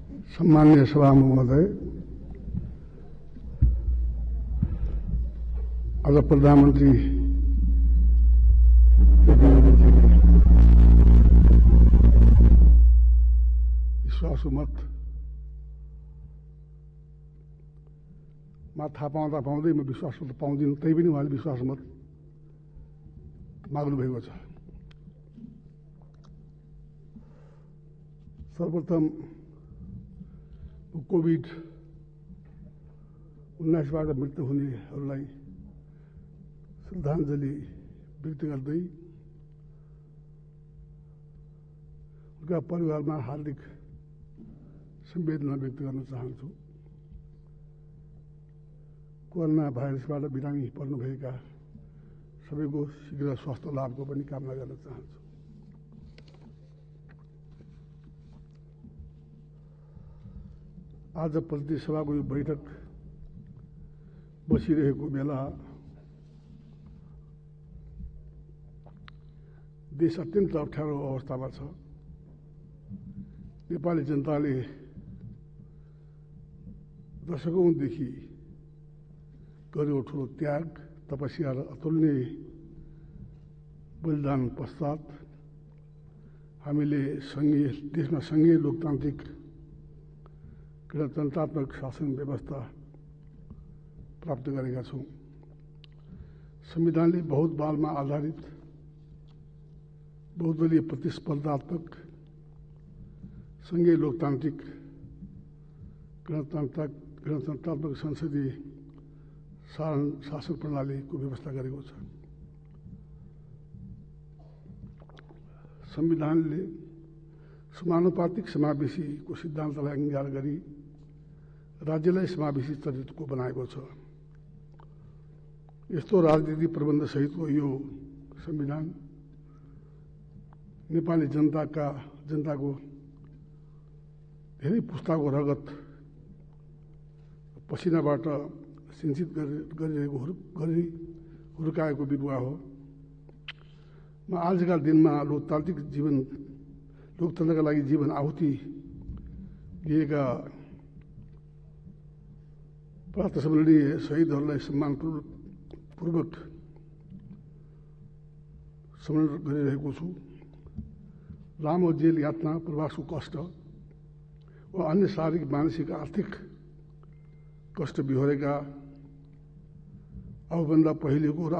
सम्मान्य सभा महोदय, आज प्रधानमन्त्री विश्वासको मतमा थाहा पाउँदा पाउँदै म विश्वास मत पाउँदिनँ, तै पनि उहाँले विश्वास मत माग्नु भएको छ। सर्वप्रथम कोभिड-19बाट मृत्यु हुनेहरूलाई श्रद्धाञ्जली व्यक्त गर्दै उनका परिवारमा हार्दिक संवेदना व्यक्त गर्न चाहन्छु। कोरोना भाइरसबाट बिरामी पर्नुभएका सबैको शीघ्र स्वास्थ्य लाभको पनि कामना गर्न चाहन्छु। आज प्रतिनिधि सभाको यो बैठक बसिरहेको बेला देश अत्यन्त अप्ठ्यारो अवस्थामा छ। नेपाली जनताले दशकौंदेखि गरेको ठुलो त्याग, तपस्या र अतुलनीय बलिदान पश्चात हामीले देशमा संघीय लोकतान्त्रिक गणतन्त्रात्मक शासन व्यवस्था प्राप्त गरेका छौं। संविधानले बहुदलमा आधारित बहुदलीय प्रतिस्पर्धात्मक संघीय लोकतान्त्रिक गणतन्त्रात्मक संसदीय शासन प्रणालीको व्यवस्था गरेको छ। संविधानले समानुपातिक समावेशीको सिद्धान्तलाई अंगीकार गरी राज्यलाई समावेशी चरित्रको बनाएको छ। यस्तो राजनीतिक प्रबन्ध सहितको यो संविधान नेपाली जनताको धेरै पुस्ताको रगत पसिनाबाट सिंचित हुर्काएको बिरुवा हो। म आजका दिनमा लोकतन्त्रका लागि जीवन आहुति दिएका प्रातस्मरणीय शहीदहरूलाई सम्मानपूर्वक स्मरण गरिरहेको छु। लामो जेल यातना, प्रवासको कष्ट वा अन्य शारीरिक, मानसिक, आर्थिक कष्ट बिहोरेका आफूभन्दा पहिलेको र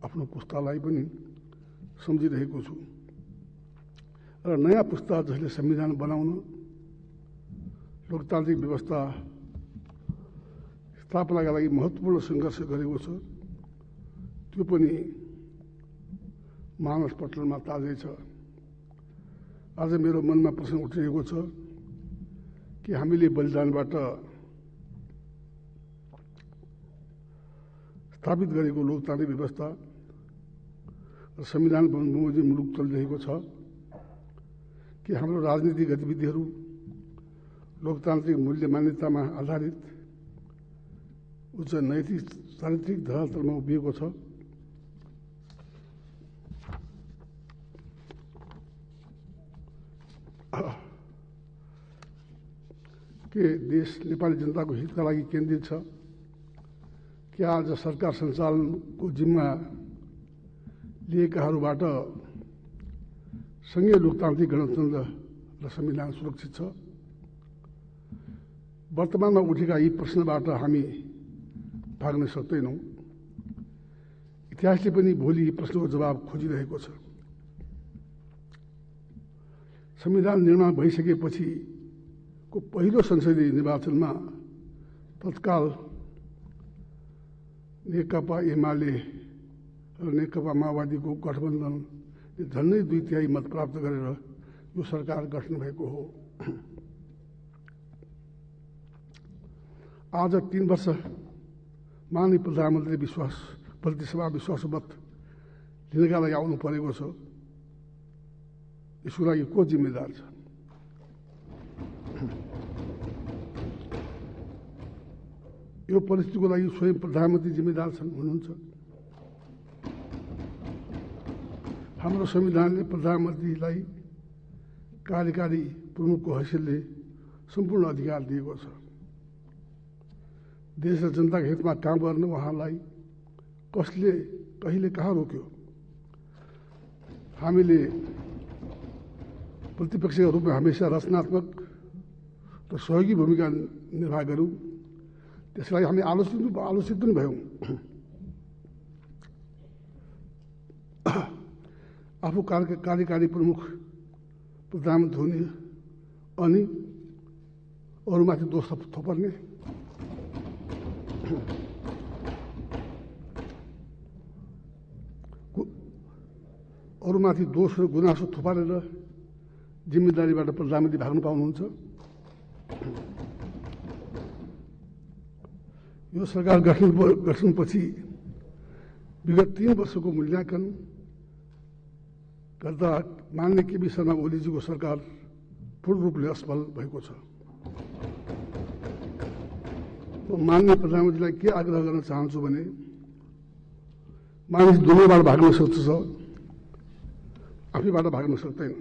आफ्नो पुस्तालाई पनि सम्झिरहेको छु। र नयाँ पुस्ता जसले संविधान बनाउन, लोकतान्त्रिक व्यवस्था स्थापनाका लागि महत्त्वपूर्ण सङ्घर्ष गरेको छ, त्यो पनि मानस पटलमा ताजै छ। आज मेरो मनमा प्रश्न उठिरहेको छ कि हामीले बलिदानबाट स्थापित गरेको लोकतान्त्रिक व्यवस्था र संविधान बमोजिम मुलुक चलिरहेको छ कि हाम्रो राजनीतिक गतिविधिहरू लोकतान्त्रिक मूल्य मान्यतामा आधारित उच्च नैतिक चारित्रिक धरातलमा उभिएको छ। के देश नेपाली जनताको हितका लागि केन्द्रित छ? क्या आज सरकार सञ्चालनको जिम्मा लिएकाहरूबाट संघीय लोकतान्त्रिक गणतन्त्र र संविधान सुरक्षित छ? वर्तमानमा उठेका यी प्रश्नबाट हामी भाग्न सक्दैनौँ। इतिहासले पनि भोलि यी प्रश्नको जवाब खोजिरहेको छ। संविधान निर्माण भइसकेपछि को पहिलो संसदीय निर्वाचनमा तत्काल नेकपा एमाले र नेकपा माओवादीको गठबन्धनले झन्डै 2/3 मत प्राप्त गरेर यो सरकार गठन भएको हो। आज 3 वर्ष माननीय प्रधानमन्त्री प्रतिसभा विश्वास मत लिनका लागि आउनु परेको छ। यसको लागि को जिम्मेदार छ? यो परिस्थितिको लागि स्वयं प्रधानमन्त्री जिम्मेदार हुनुहुन्छ। हाम्रो संविधानले प्रधानमन्त्रीलाई कार्यकारी प्रमुखको हैसियतले सम्पूर्ण अधिकार दिएको छ। देश र जनताको हितमा काम गर्न उहाँलाई कसले कहिले कहाँ रोक्यो? हामीले प्रतिपक्षका रूपमा हमेशा रचनात्मक र सहयोगी भूमिका निर्वाह गर्यौं। त्यसलाई हामी आलोचित पनि भयौं। आफू कार्यकारी प्रमुख प्रधानमन्त्री हुने अनि अरूमाथि दोष थोपर्ने, अरूमाथि दोष र गुनासो थोपारेर जिम्मेदारीबाट प्रधानमन्त्री भाग्नु पाउनुहुन्छ। यो सरकार गठनपछि विगत 3 वर्षको मूल्याङ्कन गर्दा माननीय केपी शर्मा ओलीजीको सरकार पूर्ण रूपले असफल भएको छ। माननीय प्रधानमन्त्रीलाई के आग्रह गर्न चाहन्छु भने मानिस दुवैबाट भाग्न सक्छ, आफैबाट भाग्न सक्दैन।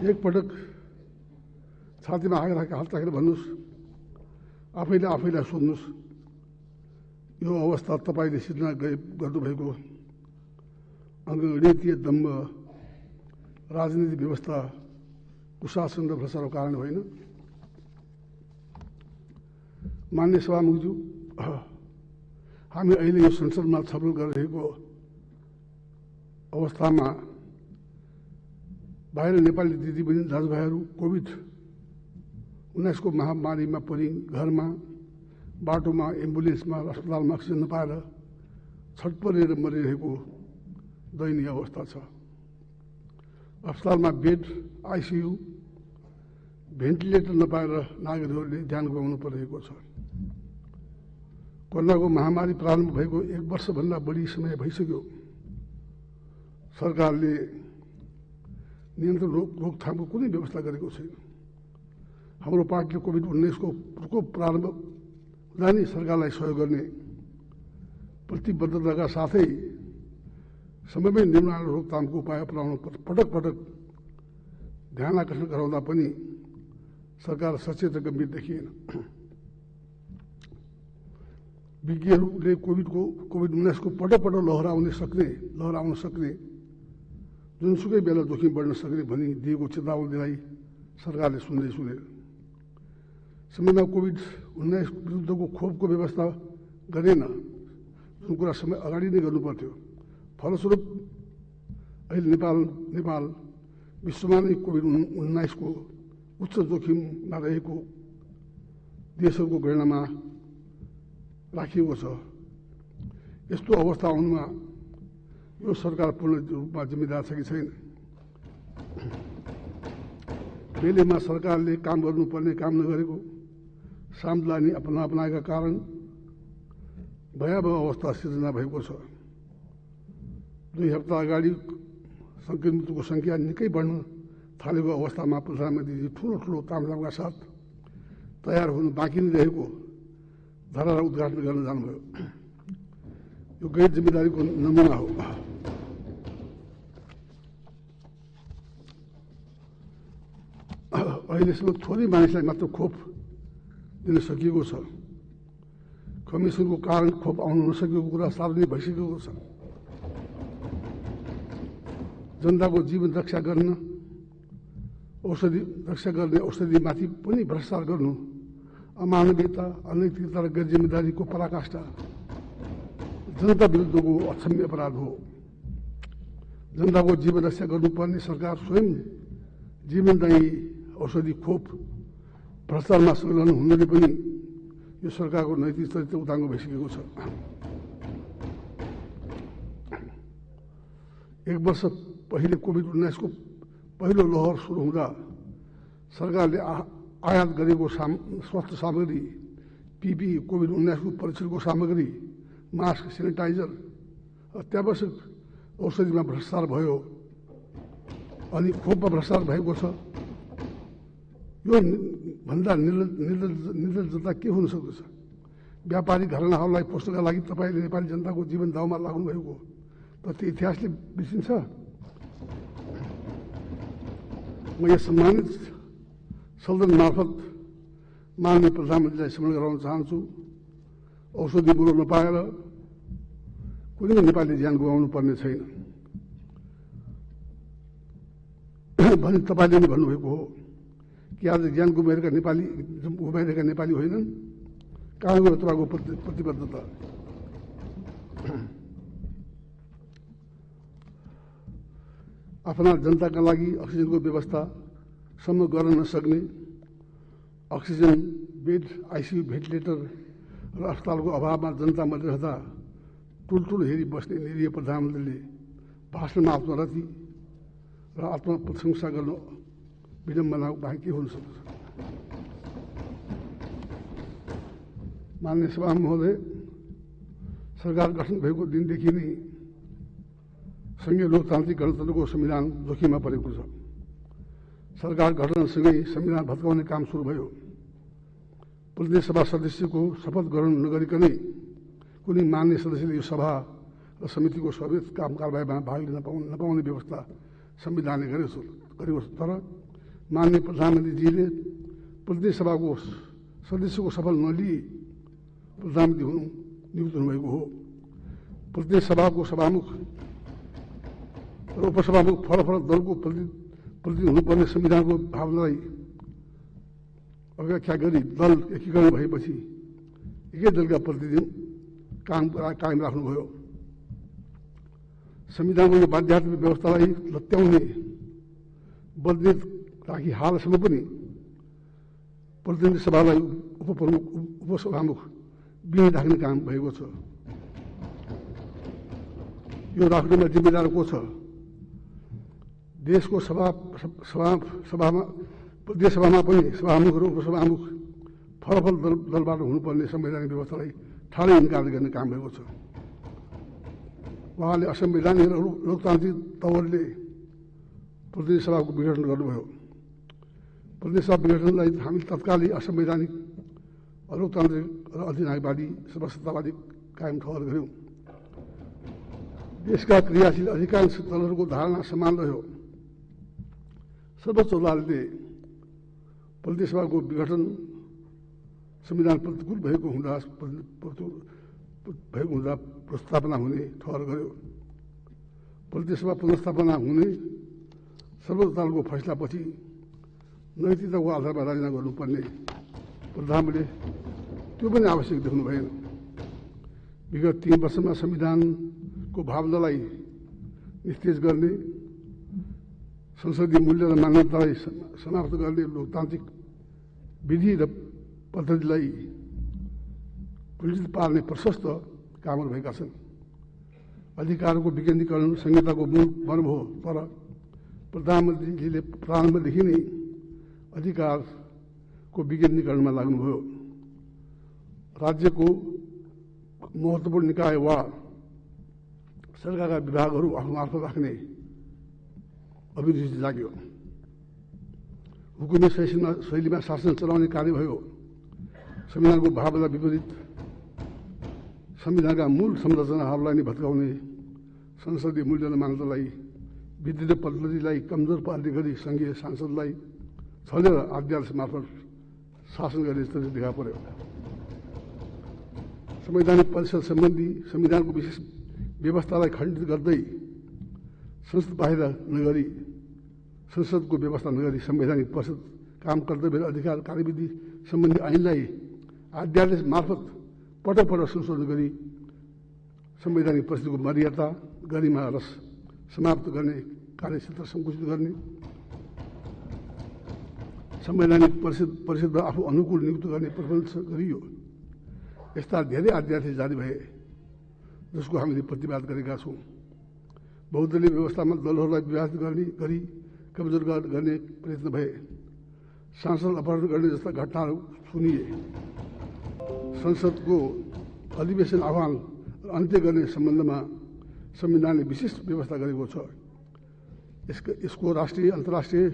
एकपटक छातीमा हात राखेर भन्नुहोस्, आफैलाई सोध्नुहोस्, यो अवस्था तपाईँले सिर्जना गर्नुभएको अङ्गगणितीय दम्भ, राजनीतिक व्यवस्था, कुशासन र भ्रष्टाचारको कारण होइन। मान्य सभामुखज्यू, हामी अहिले यो संसदमा छलफल गरिरहेको अवस्थामा बाहिर नेपाली दिदीबहिनी दाजुभाइहरू कोभिड-19 को महामारीमा परि घरमा, बाटोमा, एम्बुलेन्समा, अस्पतालमा अक्सिजन नपाएर छटपटेर मरिरहेको दयनीय अवस्था छ। अस्पतालमा बेड, आइसियु, भेन्टिलेटर नपाएर नागरिकहरूले ज्यान गुमाउनु परिरहेको छ। कोरोनाको महामारी प्रारम्भ भएको 1 वर्षभन्दा बढी समय भइसक्यो। सरकारले नियन्त्रण रोकथामको कुनै व्यवस्था गरेको छैन। हाम्रो पार्टीले कोभिड-19 को प्रकोप प्रारम्भ हुँदा नै सरकारलाई सहयोग गर्ने प्रतिबद्धताका साथै समयमै निर्माण र रोकथामको उपाय अपनाउन पटक ध्यान आकर्षण गराउँदा पनि सरकार सचेत र गम्भीर देखिएन। विज्ञहरूले कोभिड-19 को पटक लहराउन सक्ने जुनसुकै बेला जोखिम बढ्न सक्ने भनी दिएको चेतावनीलाई सरकारले सुनेन। समयमा कोभिड-19 विरुद्धको खोपको व्यवस्था गरेन, जुन कुरा समय अगाडि नै गर्नुपर्थ्यो। फलस्वरूप अहिले नेपाल विश्वमा नै कोभिड-19 को उच्च जोखिममा रहेको देशहरूको गणनामा राखिएको छ। यस्तो अवस्था आउनुमा यो सरकार पूर्ण रूपमा जिम्मेदार छ कि छैन? बेलेमा सरकारले काम गर्नुपर्ने काम नगरेको, सामधानी अपनाएका कारण भयावह अवस्था सिर्जना भएको छ। 2 हप्ता अगाडि संक्रमितको संख्या निकै बढ्न थालेको अवस्थामा प्रधानमन्त्रीजी ठुलो तामझामका साथ तयार हुनु बाँकी नै रहेको धरालाई उद्घाटन गर्न जानुभयो। यो गैर जिम्मेदारीको नमुना हो। अहिलेसम्म थोरै मानिसलाई मात्र खोप दिन सकिएको छ। कमिसनको कारण खोप आउन नसकेको कुरा सार्वजनिक भइसकेको छ। जनताको जीवन रक्षा गर्ने औषधिमाथि पनि भ्रष्टाचार गर्नु अमानवीयता, अनैतिकता र गैर जिम्मेदारीको पराकाष्ठा जनता विरुद्धको अक्षम्य अपराध हो। जनताको जीवन रक्षा गर्नुपर्ने सरकार स्वयं जीवनदायी औषधि खोप भ्रष्टाचारमा संलग्न हुनाले पनि यो सरकारको नैतिक चरित्र उदाङ्गो भइसकेको छ। 1 वर्ष पहिले कोभिड-19 को पहिलो लहर सुरु हुँदा सरकारले आयात गरेको स्वास्थ्य सामग्री, PPE, कोभिड-19 को परीक्षणको सामग्री, मास्क, सेनिटाइजर, अत्यावश्यक औषधिमा भ्रष्टाचार भयो अनि खोपमा भ्रष्टाचार भएको छ। यो भन्दा निर्लज्जता के हुन सक्दछ? व्यापारिक घरानाहरूलाई पोस्नका लागि तपाईँले नेपाली जनताको जीवन दाउमा लाग्नु भएको त त्यो इतिहासले बिर्सिन्छ? म यस सम्मानित सदन मार्फत माननीय प्रधानमन्त्रीलाई स्मरण गराउन चाहन्छु। औषधि बुलो नपाएर कुनै नेपाली ज्यान गुमाउनु पर्ने छैन भने तपाईँले नै भन्नुभएको हो कि आज ज्यान गुमाइरहेका नेपाली होइनन्। कहाँ गयो तपाईँको प्रतिबद्धता? आफ्ना जनताका लागि अक्सिजनको व्यवस्थासम्म गर्न नसक्ने, अक्सिजन बेड, आइसियु, भेन्टिलेटर र अस्पतालको अभावमा जनता मरिरहँदा टुलटुल हेरी बस्ने निरीह प्रधानमन्त्रीले भाषणमा आत्मरति र आत्मप्रशंसा गर्नु विडम्बना बाहेक के हुन सक्छ? माननीय सभा महोदय, सरकार गठन भएको दिनदेखि नै संघीय लोकतान्त्रिक गणतन्त्रको संविधान जोखिममा परेको छ। सरकार गठनसँगै संविधान भत्काउने काम सुरु भयो। प्रतिनिधि सभा सदस्यको शपथ ग्रहण नगरिकनै कुनै मान्य सदस्यले यो सभा र समितिको सर्वोच्च काम कारबाहीमा भाग लिन नपाउने व्यवस्था संविधानले गरेको छ। तर माननीय प्रधानमन्त्रीजीले प्रतिनिधि सभाको सदस्यको शपथ नलिई प्रधानमन्त्री नियुक्त हुनुभएको हो। प्रतिनिधि सभाको सभामुख र उपसभामुख फरक फरक दलको प्रतिनिधि हुनुपर्ने संविधानको भावनालाई अव्याख्या गरी दल एकीकरण भएपछि एकै दलका प्रतिनिधि कायम राख्नुभयो। संविधानको यो बाध्यात्मक व्यवस्थालाई लत्याउने बदलित राखी हालसम्म पनि प्रतिनिधि सभालाई उपसभामुख बिना राख्ने काम भएको छ। यो राख्नुमा जिम्मेदार को छ? देशको प्रदेश सभामा पनि सभामुख र उपसभामुख फरक दलबाट हुनुपर्ने संवैधानिक व्यवस्थालाई ठाडै इन्कार गर्ने काम भएको छ। उहाँले असंवैधानिक र लोकतान्त्रिक तवरले प्रतिनिधि सभाको विघटन गर्नुभयो। प्रतिनिधि सभा विघटनलाई हामी तत्कालै असंवैधानिक, अलोकतान्त्रिक र अधिनायकवादी सर्वसत्तावादी कायम ठहर गर्यौं। देशका क्रियाशील अधिकांश दलहरूको धारणा समान रह्यो। सर्वोच्च अदालतले प्रतिनिधि सभाको विघटन संविधान प्रतिकूल भएको हुँदा पुनर्स्थापना हुने ठहर गर्यो। प्रतिनिधि सभा पुनर्स्थापना हुने सर्वोच्च अदालतको फैसलापछि नैतिकताको आधारमा राजीनामा गर्नुपर्ने प्रधानमन्त्रीले त्यो पनि आवश्यक देख्नु भएन। विगत 3 वर्षमा संविधानको भावनालाई निस्तेज गर्ने, संसदीय मूल्य र मान्यतालाई समाप्त गर्ने लोकतान्त्रिक विधि र पद्धतिलाई कुलजित पार्ने प्रशस्त कामहरू भएका छन्। अधिकारको विकेन्द्रीकरण संहिताको मूल मर्म हो, तर प्रधानमन्त्रीले प्रारम्भदेखि नै अधिकारको विकेन्द्रीकरणमा लाग्नुभयो। राज्यको महत्त्वपूर्ण निकाय वा सरकारका विभागहरू आफ्नो मार्फत राख्ने अभिरुचि जाग्यो। हुकुमी शैलीमा शासन चलाउने कार्य भयो। संविधानको भावना विपरीत संविधानका मूल संरचनाहरूलाई नै भत्काउने, संसदीय मूल्य र मान्यतालाई, विधि र पद्धतिलाई कमजोर पार्ने गरी संघीय सांसदलाई छलेर अध्यादेश मार्फत शासन गर्ने स्थिति देखा पर्यो। संवैधानिक परिषद सम्बन्धी संविधानको विशेष व्यवस्थालाई खण्डित गर्दै संसद बाहिर नगरी, संसदको व्यवस्था नगरी संवैधानिक परिषद काम कर्तव्य र अधिकार कार्यविधि सम्बन्धी ऐनलाई अध्यादेश मार्फत पटक पटक संशोधन गरी संवैधानिक परिषदको मर्यादा, गरिमा र समाप्त गर्ने, कार्यक्षेत्र सङ्कुचित गर्ने, संवैधानिक परिषदमा आफू अनुकूल नियुक्त गर्ने प्रबन्ध गरियो। यस्ता धेरै अध्यादेश जारी भए जसको हामीले प्रतिवाद गरेका छौँ। बहुदलीय व्यवस्थामा दलहरूलाई विभाजित गरी कमजोर गर्ने प्रयत्न भए। सांसद अपहरण गर्ने जस्ता घटनाहरू सुनिए। संसदको अधिवेशन आह्वान र अन्त्य गर्ने सम्बन्धमा संविधानले विशेष व्यवस्था गरेको छ। यसको राष्ट्रिय अन्तर्राष्ट्रिय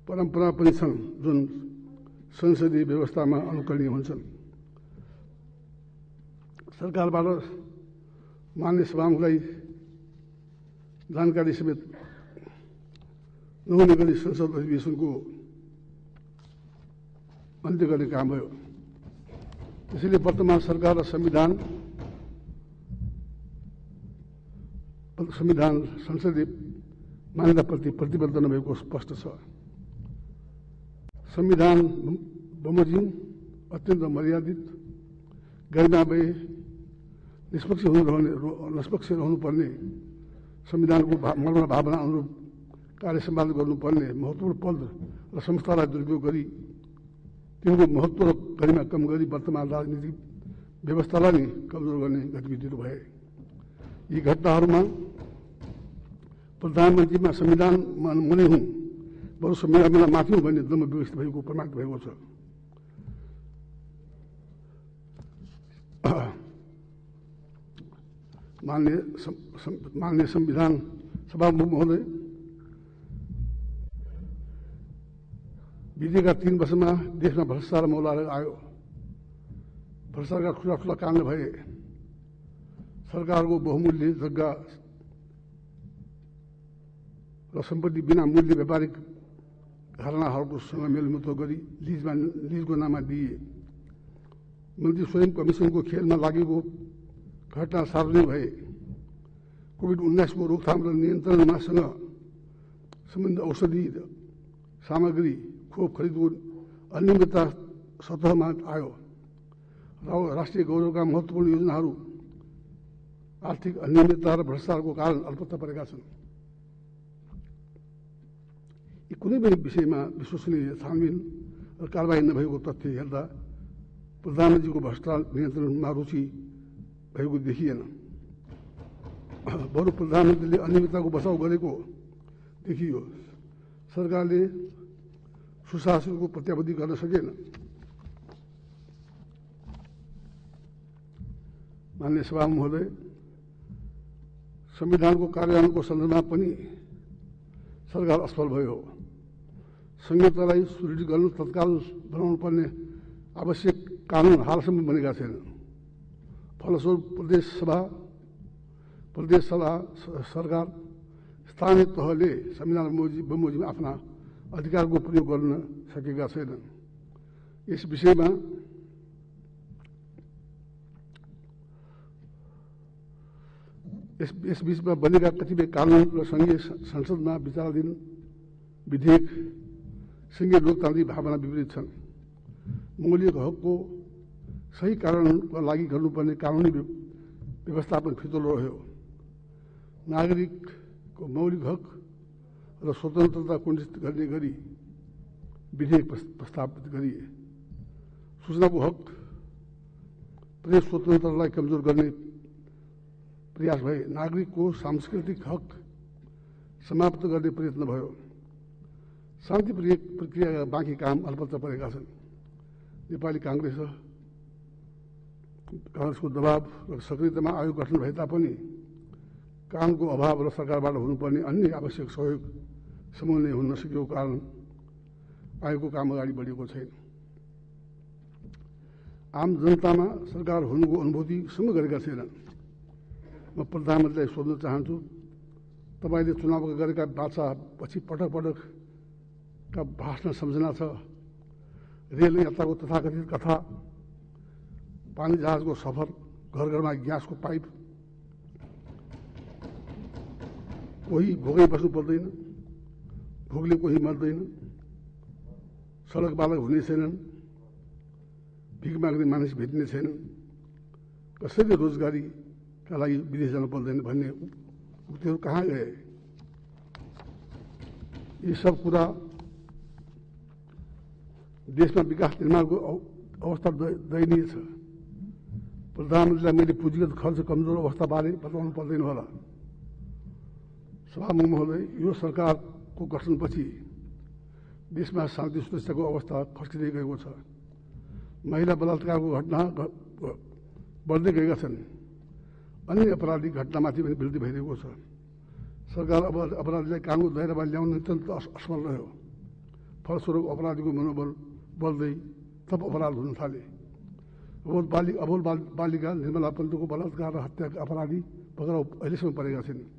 परम्परा पनि छन् जुन संसदीय व्यवस्थामा अनुकरणीय हुन्छन्। सरकारबाट मान्य सभामुखलाई जानकारी समेत नहुने गरी संसद अधिवेशनको अन्त्य गर्ने काम भयो। त्यसैले वर्तमान सरकार र संविधान संसदीय मान्यताप्रति प्रतिबद्ध नभएको स्पष्ट छ। संविधान बमोजिम अत्यन्त मर्यादित गरिमामय निष्पक्ष रहनुपर्ने संविधानको मर्म भावना अनुरूप कार्य सम्पादन गर्नुपर्ने महत्त्वपूर्ण पद र संस्थालाई दुरुपयोग गरी तिनको महत्त्व र गरिमा कम गरी वर्तमान राजनीतिक व्यवस्थालाई नै कमजोर गर्ने गतिविधिहरू भए। यी घटनाहरूमा प्रधानमन्त्रीमा संविधानमा मुनि हुँ बरु संविधानमा माथि हुँ भन्ने दम्भ व्यवस्थित भएको प्रमाणित भएको छ। माननीय संविधान सभामुख महोदय, बितेका 3 वर्षमा देशमा भ्रष्टाचार मौला आयो। भ्रष्टाचारका ठुला ठुला काण्ड भए। सरकारको बहुमूल्य जग्गा र सम्पत्ति बिना मूल्य व्यापारिक घरानाहरूसँग मेलमुतो गरी लिजको नाममा दिए। मन्त्री स्वयं कमिसनको खेलमा लागेको घटना सार्वजनिक भए। कोभिड-19 को रोकथाम र नियन्त्रणमासँग सम्बन्धित औषधि सामग्री खोप खरिदको अनियमितता सतहमा आयो। राष्ट्रिय गौरवका महत्त्वपूर्ण योजनाहरू आर्थिक अनियमितता र भ्रष्टाचारको कारण अल्पत्ता परेका छन्। यी कुनै पनि विषयमा विश्वसनीय छानबिन र कारबाही नभएको तथ्य हेर्दा प्रधानमन्त्रीको भ्रष्टाचार नियन्त्रणमा रुचि भएको देखिएन। बरु प्रधानमन्त्रीले अनियमितताको बचाउ गरेको देखियो। सरकारले सुशासनको प्रत्याभूति गर्न सकेन। माननीय सभा महोदय, संविधानको कार्यान्वयनको सन्दर्भमा पनि सरकार असफल भयो। संहितालाई सुदृढ गर्नु तत्काल बनाउनु पर्ने आवश्यक कानुन हालसम्म बनेका छैन। फलस्वरूप प्रदेश सभा सरकार स्थानीय तहले संविधान बमोजिम आफ्ना अधिकारको प्रयोग गर्न सकेका छैनन्। यस बीचमा बनेका कतिपय कानुन र संघीय संसदमा विचाराधीन विधेयक संघीय लोकतान्त्रिक भावना विपरीत छन्। मौलिक हकको सही कारणका लागि गर्नुपर्ने कानुनी व्यवस्थापन फितलो रह्यो। नागरिकको मौलिक हक र स्वतन्त्रता कुण्ठित गर्ने गरी विधेयक प्रस्तावित गरिए। सूचनाको हक, प्रेस स्वतन्त्रतालाई कमजोर गर्ने प्रयास भए। नागरिकको सांस्कृतिक हक समाप्त गर्ने प्रयत्न भयो। शान्ति प्रक्रियाका बाँकी काम अल्पत्ता परेका छन्। नेपाली काङ्ग्रेसको दबाव र सक्रियतामा आयोग गठन भए तापनि कामको अभाव र सरकारबाट हुनुपर्ने अन्य आवश्यक सहयोग समन्वय हुन नसकेको कारण आयोगको काम अगाडि बढेको छैन। आम जनतामा सरकार हुनुको अनुभूतिसम्म गरेका छैनन्। म प्रधानमन्त्रीलाई सोध्न चाहन्छु, तपाईँले चुनावका गरेका बाचा पछि पटक पटकका भाषण सम्झना छ। रेल यात्राको तथाकथित कथा, पानी जहाजको सफर, घर घरमा ग्यासको पाइप, कोही भोकै बस्नु पर्दैन, भोकले कोही मर्दैन, सडक बालक हुने छैनन्, भिख माग्ने मानिस भेटिने छैनन्, कसैले रोजगारीका लागि विदेश जानु पर्दैन भन्ने उक्तिहरू कहाँ गए? यी सब कुरा देशमा विकास निर्माणको अवस्था दयनीय छ। प्रधानमन्त्रीलाई मैले पुँजीगत खर्च कमजोर अवस्थाबारे बताउनु पर्दैन होला। सभामुख महोदय, यो सरकारको गठनपछि देशमा शान्ति सुरक्षाको अवस्था खस्किँदै गएको छ। महिला बलात्कारको घटना बढ्दै गएका छन्। अन्य अपराधिक घटनामाथि पनि वृद्धि भइरहेको छ। सरकार अपराधीलाई कानुनको दायरामा ल्याउन अत्यन्त असफल रह्यो। फलस्वरूप अपराधीको मनोबल बढ्दै थप अपराध हुन थाले। अबोल बालिका निर्मला पन्तको बलात्कार र हत्याका अपराधी पक्राउ अहिलेसम्म परेका छैनन्।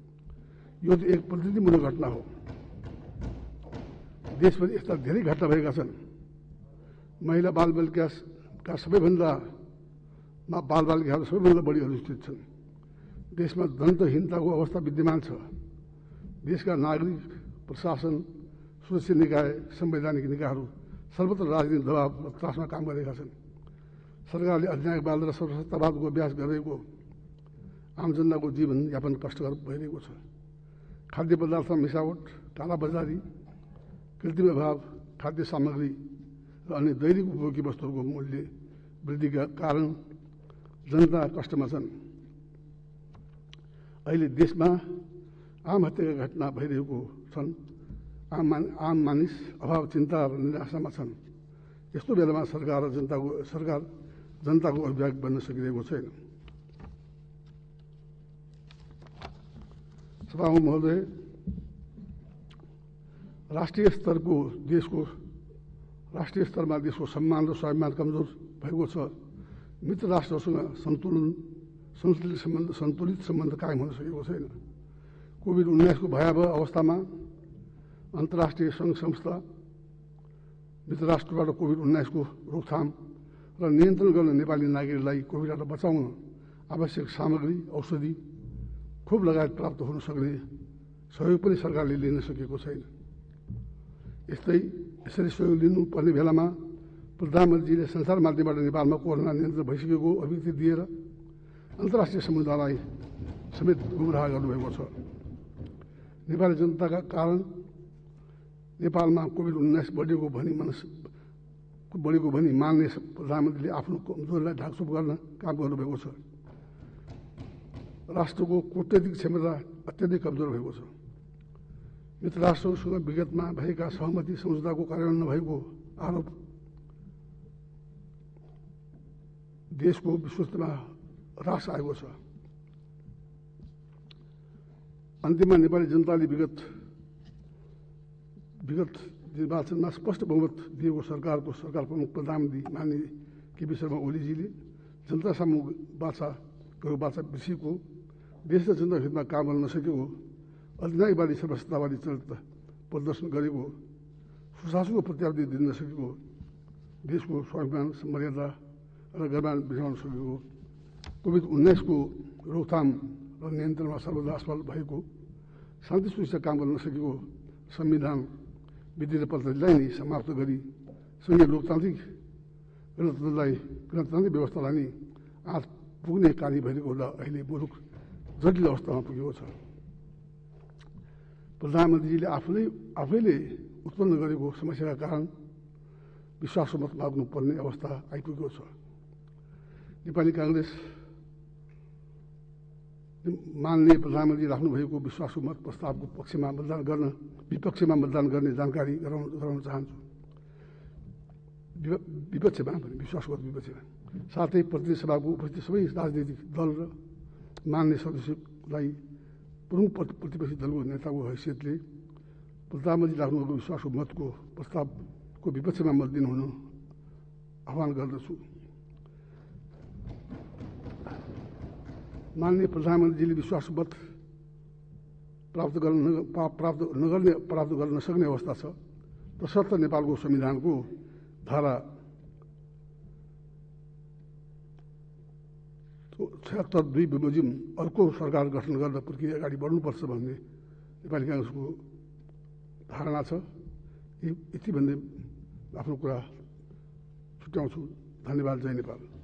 यो एक प्रतिनिधिमूलक घटना हो। देशभरि यस्ता धेरै घटना भएका छन्। महिला बालबालिकाका सबैभन्दा बालबालिकाहरू सबैभन्दा बढी अधिष्ठित छन्। देशमा दन्तहीनताको अवस्था विद्यमान छ। देशका नागरिक, प्रशासन, सुरक्षा निकाय, संवैधानिक निकायहरू सर्वत्र राजनीतिक दबाव र त्रासमा काम गरेका छन्। सरकारले अधिनायकवाद र सर्वसत्तावादको अभ्यास गरेको आम जनताको जीवनयापन कष्टकर भइरहेको छ। खाद्य पदार्थमा मिसावट, कालाबजारी, कृत्रिम अभाव, खाद्य सामग्री र अन्य दैनिक उपभोग्य वस्तुहरूको मूल्य वृद्धिका कारण जनता कष्टमा छन्। अहिले देशमा आम हत्याका घटना भइरहेको छन्। आम मानिस अभाव, चिन्ता र निराशामा छन्। यस्तो बेलामा सरकार जनताको अभिभावक बन्न सकिरहेको छैन। सभामुख महोदय, राष्ट्रिय स्तरमा देशको सम्मान र स्वाभिमान कमजोर भएको छ। मित्र राष्ट्रहरूसँग सन्तुलित सम्बन्ध कायम हुन सकेको छैन। कोभिड-19 को भयावह अवस्थामा अन्तर्राष्ट्रिय सङ्घ संस्था मित्र राष्ट्रबाट कोभिड-19 को रोकथाम र नियन्त्रण गर्न नेपाली नागरिकलाई कोभिडबाट बचाउन आवश्यक सामग्री, औषधि, खोप लगायत प्राप्त हुन सक्ने सहयोग पनि सरकारले लिन सकेको छैन। यसरी सहयोग लिनुपर्ने बेलामा प्रधानमन्त्रीले सञ्चार माध्यमबाट नेपालमा कोरोना नियन्त्रण भइसकेको अभिव्यक्ति दिएर अन्तर्राष्ट्रिय समुदायलाई समेत गुमराह गर्नुभएको छ। नेपाली जनताका कारण नेपालमा कोभिड-19 बढेको भनी मान्ने प्रधानमन्त्रीले आफ्नो कमजोरीलाई ढाकछोप गर्न काम गर्नुभएको छ। राष्ट्रको कूटनीतिक क्षमता अत्यधिक कमजोर भएको छ। मित्र राष्ट्रहरूसँग विगतमा भएका सहमति सम्झौताको कार्यान्वयन नभएको आरोप देशको विश्वस्तरमा ह्रास आएको छ। अन्तिममा नेपाली जनताले विगत निर्वाचनमा स्पष्ट बहुमत दिएको सरकार प्रमुख प्रधानमन्त्री माननीय केपी शर्मा ओलीजीले जनता सामु बाचा बिर्सिएको, देश र जनताको हितमा काम गर्न नसकेको, अधिनायकवादी सर्वसत्तावादी चरित्र प्रदर्शन गरेको, सुशासनको प्रत्याभूति दिन नसकेको, देशको स्वाभिमान, मर्यादा र गरिमा बिर्साउन सकेको, कोभिड-19 को रोकथाम र नियन्त्रणमा सर्वदा असफल भएको, शान्ति सुरक्षा काम गर्न नसकेको, संविधान, विधि र प्रजातन्त्रलाई नै समाप्त गरी सङ्घीय लोकतान्त्रिक गणतान्त्रिक व्यवस्थालाई नै आँच पुग्ने कार्य भइरहेको हुँदा अहिले मुलुक जटिल अवस्थामा पुगेको छ। प्रधानमन्त्रीले आफैले उत्पन्न गरेको समस्याका कारण विश्वासको मत माग्नु पर्ने अवस्था आइपुगेको छ। नेपाली कांग्रेस माननीय प्रधानमन्त्री राख्नुभएको विश्वासको मत प्रस्तावको विपक्षमा मतदान गर्ने जानकारी गराउन चाहन्छु। विपक्षमा विश्वासको विपक्षमा साथै प्रतिनिधि सभाको उपस्थित सबै राजनीतिक दल र मान्य सदस्यलाई प्रमुख प्रतिपक्षी दलको नेताको हैसियतले प्रधानमन्त्री राख्नुभएको विश्वासको मतको प्रस्तावको विपक्षमा मत दिनुहुन आह्वान गर्दछु। माननीय प्रधानमन्त्रीले विश्वासको मत प्राप्त गर्न नसक्ने अवस्था छ। तसर्थ नेपालको संविधानको धारा 76(2) बमोजिम अर्को सरकार गठन गर्न प्रक्रिया अगाडि बढ्नुपर्छ भन्ने नेपाली कांग्रेसको धारणा छ। यति भन्दै आफ्नो कुरा छुट्याउँछु। धन्यवाद। जय नेपाल।